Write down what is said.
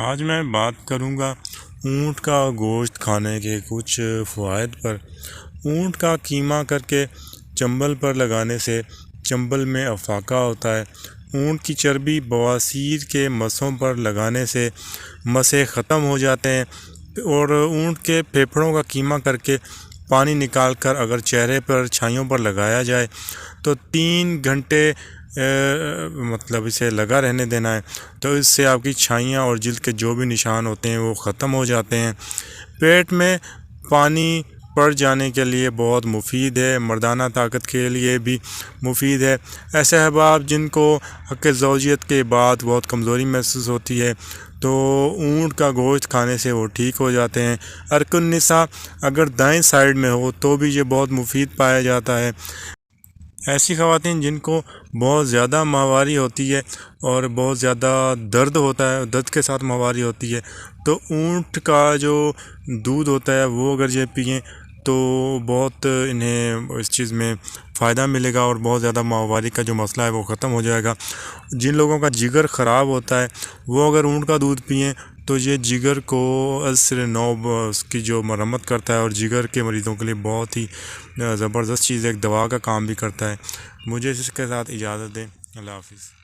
آج میں بات کروں گا اونٹ کا گوشت کھانے کے کچھ فوائد پر۔ اونٹ کا قیمہ کر کے چمبل پر لگانے سے چمبل میں افاقہ ہوتا ہے۔ اونٹ کی چربی بواسیر کے مسوں پر لگانے سے مسیں ختم ہو جاتے ہیں، اور اونٹ کے پھیپھڑوں کا قیمہ کر کے پانی نکال کر اگر چہرے پر چھائیوں پر لگایا جائے تو 3 گھنٹے مطلب اسے لگا رہنے دینا ہے، تو اس سے آپ کی چھائیاں اور جلد کے جو بھی نشان ہوتے ہیں وہ ختم ہو جاتے ہیں۔ پیٹ میں پانی پڑ جانے کے لیے بہت مفید ہے، مردانہ طاقت کے لیے بھی مفید ہے۔ ایسے احباب جن کو حق زوجیت کے بعد بہت کمزوری محسوس ہوتی ہے تو اونٹ کا گوشت کھانے سے وہ ٹھیک ہو جاتے ہیں۔ ارک النساء اگر دائیں سائیڈ میں ہو تو بھی یہ بہت مفید پایا جاتا ہے۔ ایسی خواتین جن کو بہت زیادہ ماہواری ہوتی ہے اور بہت زیادہ درد ہوتا ہے، درد کے ساتھ ماہواری ہوتی ہے، تو اونٹ کا جو دودھ ہوتا ہے وہ اگر یہ پئیں تو بہت انہیں اس چیز میں فائدہ ملے گا، اور بہت زیادہ ماہواری کا جو مسئلہ ہے وہ ختم ہو جائے گا۔ جن لوگوں کا جگر خراب ہوتا ہے وہ اگر اونٹ کا دودھ پئیں تو یہ جگر کو عصر نوب اس کی جو مرمت کرتا ہے، اور جگر کے مریضوں کے لیے بہت ہی زبردست چیز ہے، ایک دوا کا کام بھی کرتا ہے۔ مجھے اس کے ساتھ اجازت دیں، اللہ حافظ۔